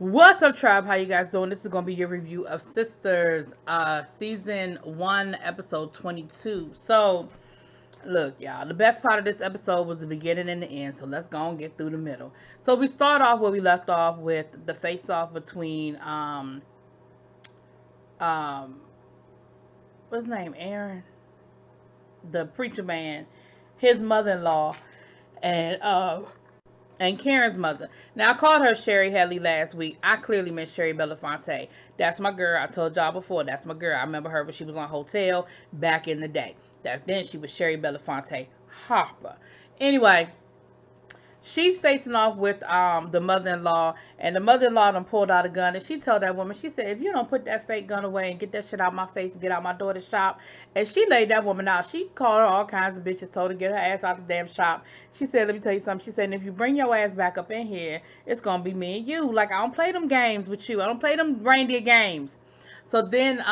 What's up, tribe? How you guys doing? This is gonna be your review of Sisters, season 1, episode 22. So, look, y'all, the best part of this episode was the beginning and the end. So let's go and get through the middle. So we start off where we left off with the face-off between um, what's his name, Aaron, the preacher man, his mother-in-law, and Karen's mother. Now, I called her Sherry Hadley last week. I clearly meant Sherry Belafonte. That's my girl. I told y'all before. That's my girl. I remember her when she was on Hotel back in the day. Then she was Sherry Belafonte Harper. Anyway, she's facing off with the mother-in-law, and the mother-in-law done pulled out a gun, and she told that woman, she said, if you don't put that fake gun away and get that shit out my face and get out my daughter's shop. And she laid that woman out. She called her all kinds of bitches, told her to get her ass out the damn shop. She said, let me tell you something. She said, if you bring your ass back up in here, it's gonna be me and you. Like, I don't play them games with you. I don't play them reindeer games. So then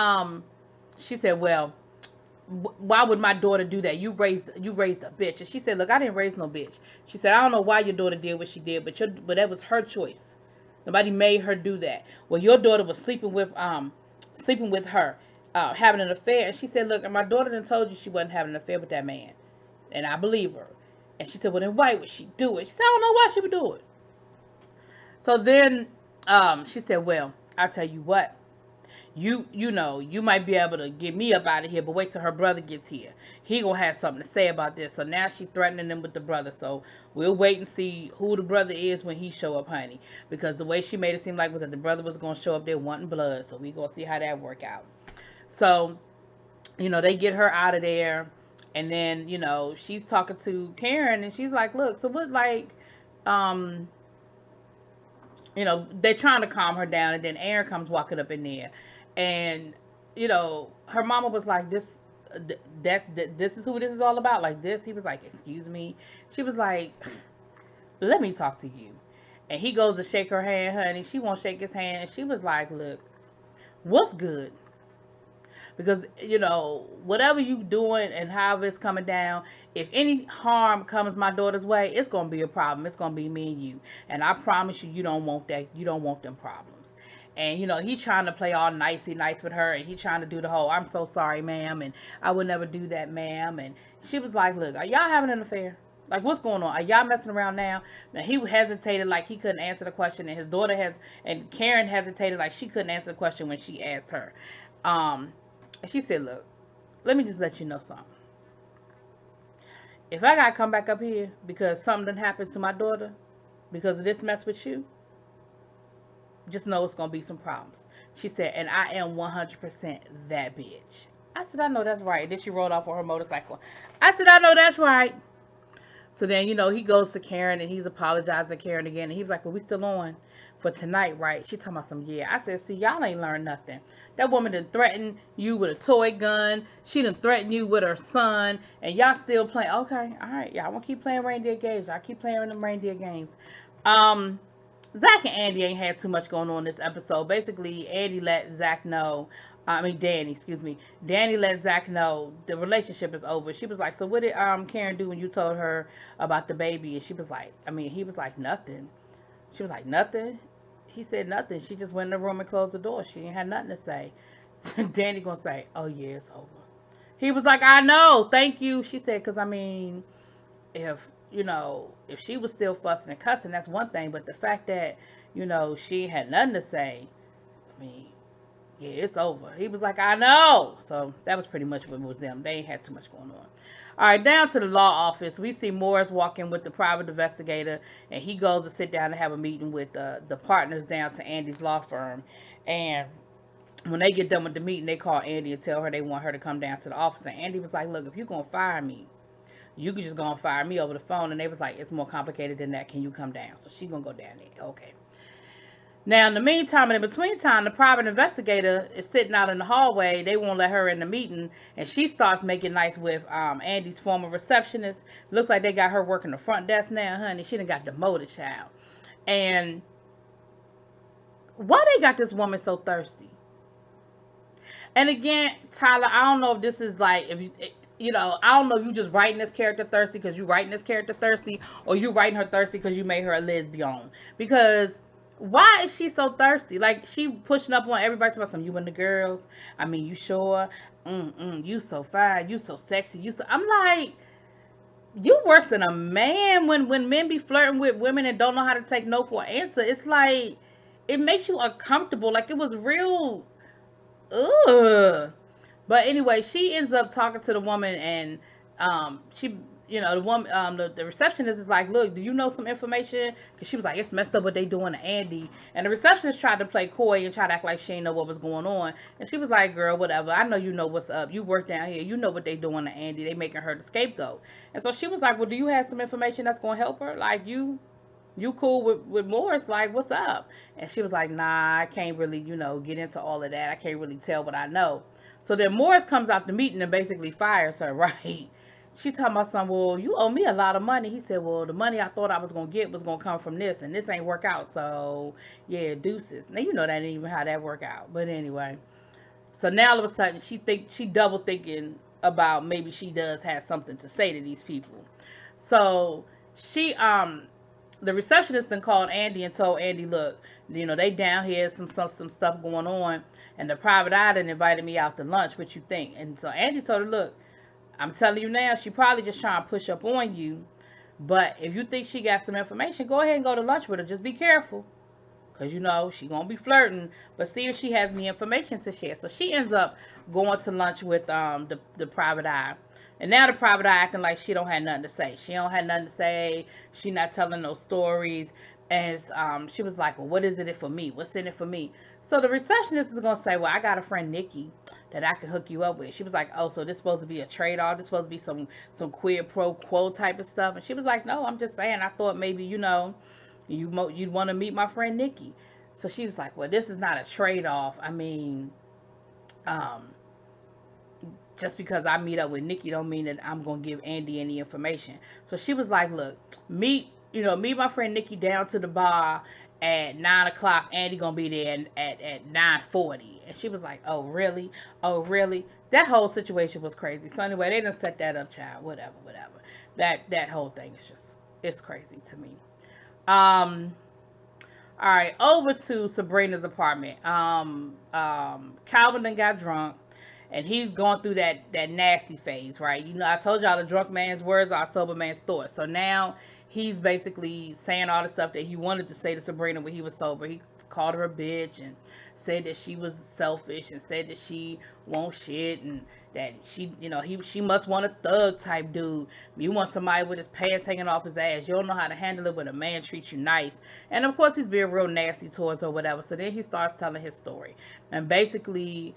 she said, well, why would my daughter do that? You raised a bitch. And she said, look, I didn't raise no bitch. She said, I don't know why your daughter did what she did, but that was her choice. Nobody made her do that. Well, your daughter was sleeping with her, having an affair. And she said, look, my daughter done told you she wasn't having an affair with that man, and I believe her. And she said, well, then why would she do it? She said, I don't know why she would do it. So then she said, well, I'll tell you what. You know, you might be able to get me up out of here, but wait till her brother gets here. He gonna have something to say about this. So now she threatening them with the brother. So we'll wait and see who the brother is when he show up, honey. Because the way she made it seem like was that the brother was gonna show up there wanting blood. So we gonna see how that work out. So, you know, they get her out of there, and then, you know, she's talking to Karen, and she's like, look, so what, like, you know, they're trying to calm her down, and then Aaron comes walking up in there. And, you know, her mama was like, this is who this is all about, like this. He was like, excuse me. She was like, let me talk to you. And he goes to shake her hand, honey. She won't shake his hand. And she was like, look, what's good? Because, you know, whatever you doing and however it's coming down, if any harm comes my daughter's way, it's going to be a problem. It's going to be me and you. And I promise you, you don't want that. You don't want them problems. And, you know, he's trying to play all nice with her. And he's trying to do the whole, I'm so sorry, ma'am. And I would never do that, ma'am. And she was like, look, are y'all having an affair? Like, what's going on? Are y'all messing around now? Now, he hesitated like he couldn't answer the question. And his daughter and Karen hesitated like she couldn't answer the question when she asked her. She said, look, let me just let you know something. If I got to come back up here because something done happened to my daughter because of this mess with you, just know it's going to be some problems. She said, and I am 100% that bitch. I said, I know that's right. Then she rode off on her motorcycle. I said, I know that's right. So then, you know, he goes to Karen and he's apologizing to Karen again. And he was like, well, we still on for tonight, right? She talking about some, yeah. I said, see, y'all ain't learned nothing. That woman done threatened you with a toy gun. She done threatened you with her son. And y'all still playing. Okay, all right. Y'all want to keep playing reindeer games. Y'all keep playing them reindeer games. Zach and Andy ain't had too much going on this episode. Basically, Andy let Zach know. Danny, excuse me. Danny let Zach know the relationship is over. She was like, so what did Karen do when you told her about the baby? And she was like, he was like, nothing. She was like, nothing? He said nothing. She just went in the room and closed the door. She ain't had nothing to say. Danny gonna say, oh yeah, it's over. He was like, I know, thank you. She said, because if you know, if she was still fussing and cussing, that's one thing. But the fact that, you know, she had nothing to say, yeah, it's over. He was like, I know. So that was pretty much what it was them. They ain't had too much going on. All right, down to the law office. We see Morris walking with the private investigator, and he goes to sit down and have a meeting with the partners down to Andy's law firm. And when they get done with the meeting, they call Andy and tell her they want her to come down to the office. And Andy was like, look, if you're going to fire me, you could just go and fire me over the phone. And they was like, it's more complicated than that. Can you come down? So she gonna go down there. Okay. Now, in the meantime, and in between time, the private investigator is sitting out in the hallway. They won't let her in the meeting. And she starts making nice with Andy's former receptionist. Looks like they got her working the front desk now, honey. She done got demoted, child. And why they got this woman so thirsty? And again, Tyler, I don't know if this is like, if you know, I don't know if you just writing this character thirsty because you writing this character thirsty, or you writing her thirsty because you made her a lesbian. Because Why is she so thirsty? Like, she pushing up on everybody about some, you and the girls. I mean, you sure? You so fine. You so sexy. You so. I'm like, you worse than a man when men be flirting with women and don't know how to take no for an answer. It's like, it makes you uncomfortable. Like, it was real. Ugh. But anyway, she ends up talking to the woman, and she, the woman, the receptionist is like, "Look, do you know some information?" Because she was like, "It's messed up what they doing to Andy." And the receptionist tried to play coy and try to act like she didn't know what was going on. And she was like, "Girl, whatever. I know you know what's up. You work down here. You know what they doing to Andy. They making her the scapegoat." And so she was like, "Well, do you have some information that's gonna help her? Like you cool with Morris, like, what's up?" And she was like, "Nah, I can't really, get into all of that. I can't really tell what I know." So then Morris comes out the meeting and basically fires her, right? She talking about something, "Well, you owe me a lot of money." He said, "Well, the money I thought I was gonna get was gonna come from this, and this ain't work out. So yeah, deuces." Now that ain't even how that work out. But anyway. So now all of a sudden she double thinking about maybe she does have something to say to these people. So she the receptionist then called Andy and told Andy, "Look, they down here, some stuff going on, and the private eye done invited me out to lunch. What you think?" And so Andy told her, "Look, I'm telling you now, she probably just trying to push up on you. But if you think she got some information, go ahead and go to lunch with her. Just be careful." Because, she going to be flirting. But see if she has any information to share. So she ends up going to lunch with the private eye. And now the private eye acting like she don't have nothing to say. She don't have nothing to say. She not telling no stories. And she was like, "Well, what is it for me? What's in it for me?" So the receptionist is going to say, "Well, I got a friend, Nikki, that I can hook you up with." She was like, "Oh, so this supposed to be a trade-off? This supposed to be some quid pro quo type of stuff?" And she was like, "No, I'm just saying. I thought maybe, you'd want to meet my friend Nikki." So she was like, "Well, this is not a trade-off. I mean, um, just because I meet up with Nikki don't mean that I'm gonna give Andy any information." So she was like, "Look, meet my friend Nikki down to the bar at 9 o'clock. Andy gonna be there at 9:40." And she was like, "Oh really? Oh really?" That whole situation was crazy. So anyway, they done set that up, child. Whatever, whatever. That whole thing is it's crazy to me. Um, all right, over to Sabrina's apartment. Calvin done got drunk, and he's going through that nasty phase, right? I told y'all the drunk man's words are a sober man's thoughts. So now he's basically saying all the stuff that he wanted to say to Sabrina when he was sober. He called her a bitch and said that she was selfish and said that she won't shit and that she must want a thug type dude. You want somebody with his pants hanging off his ass. You don't know how to handle it when a man treats you nice. And of course he's being real nasty towards her or whatever. So then he starts telling his story. And basically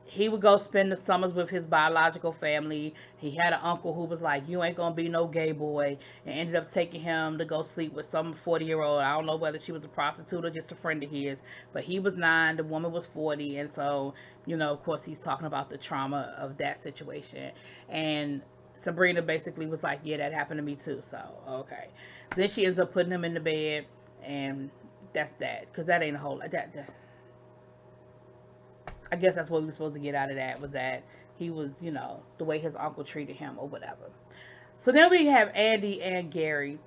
he would go spend the summers with his biological family. He had an uncle who was like, "You ain't gonna be no gay boy," and ended up taking him to go sleep with some 40-year-old. I don't know whether she was a prostitute or just a friend of his, but he was 9, the woman was 40, and so, of course, he's talking about the trauma of that situation. And Sabrina basically was like, "Yeah, that happened to me too." So, okay. Then she ends up putting him in the bed, and that's that, because that ain't a whole that I guess that's what we were supposed to get out of that, was that he was, the way his uncle treated him or whatever. So then we have Andy and Gary.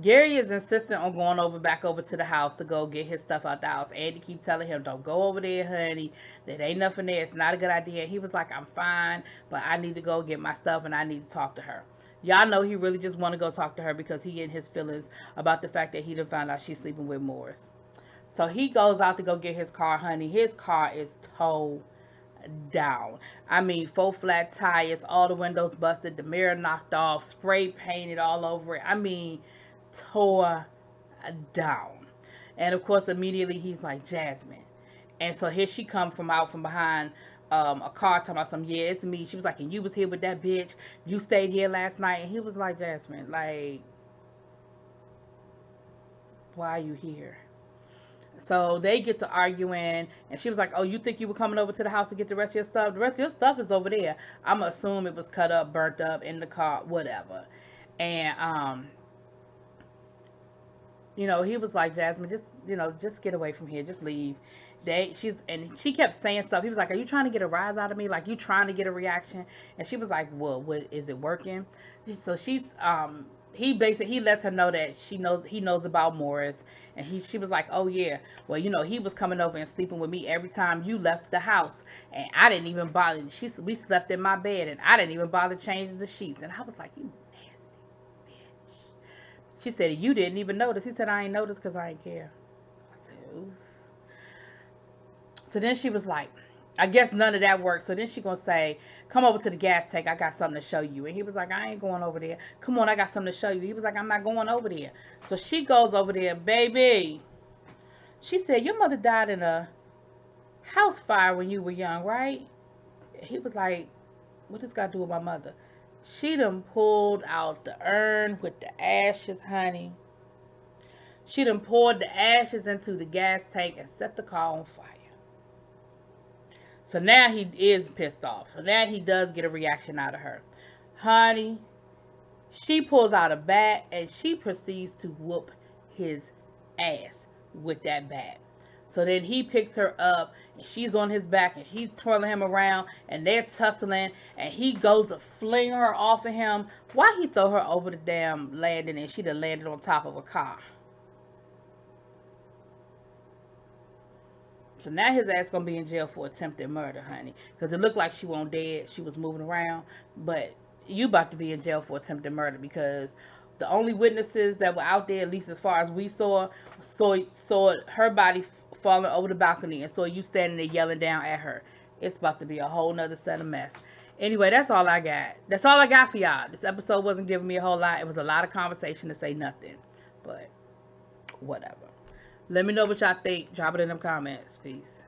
Gary is insistent on going back over to the house to go get his stuff out the house. Andy keeps telling him, "Don't go over there, honey. There ain't nothing there. It's not a good idea." And he was like, "I'm fine, but I need to go get my stuff and I need to talk to her." Y'all know he really just want to go talk to her because he in his feelings about the fact that he done found out she's sleeping with Morris. So he goes out to go get his car, honey. His car is towed down. I mean, 4 flat tires, all the windows busted, the mirror knocked off, spray painted all over it. I mean, tore down. And of course, immediately he's like, "Jasmine." And so here she come from out from behind a car talking about some, "Yeah, it's me." She was like, "And you was here with that bitch. You stayed here last night." And he was like, "Jasmine, like, why are you here?" So they get to arguing, and she was like, "Oh, you think you were coming over to the house to get the rest of your stuff? The rest of your stuff is over there. I'm gonna assume it was cut up, burnt up in the car, whatever." And he was like, "Jasmine, just get away from here, just leave." She kept saying stuff. He was like, "Are you trying to get a rise out of me? Like, you trying to get a reaction?" And she was like, "Well, what is it working?" So she's he lets her know that he knows about Morris, and she was like, oh yeah, well, he was coming over and sleeping with me every time you left the house, and I didn't even bother. We slept in my bed, and I didn't even bother changing the sheets. And I was like, you nasty bitch. She said, you didn't even notice. He said, I ain't noticed because I ain't care. I said, ooh. So then she was like, I guess none of that worked. So then she gonna say, come over to the gas tank. I got something to show you. And he was like, I ain't going over there. Come on, I got something to show you. He was like, I'm not going over there. So she goes over there. Baby, she said, your mother died in a house fire when you were young, right? He was like, what does got to do with my mother? She done pulled out the urn with the ashes, honey. She done poured the ashes into the gas tank and set the car on fire. So now he is pissed off. So now he does get a reaction out of her. Honey, she pulls out a bat and she proceeds to whoop his ass with that bat. So then he picks her up and she's on his back and he's twirling him around and they're tussling and he goes to fling her off of him. Why he throw her over the damn landing and she done landed on top of a car? So now his ass gonna be in jail for attempted murder, honey. Because it looked like she wasn't dead. She was moving around. But you about to be in jail for attempted murder because the only witnesses that were out there, at least as far as we saw her body falling over the balcony and saw you standing there yelling down at her. It's about to be a whole nother set of mess. Anyway, that's all I got. That's all I got for y'all. This episode wasn't giving me a whole lot. It was a lot of conversation to say nothing. But whatever. Let me know what y'all think. Drop it in them comments. Peace.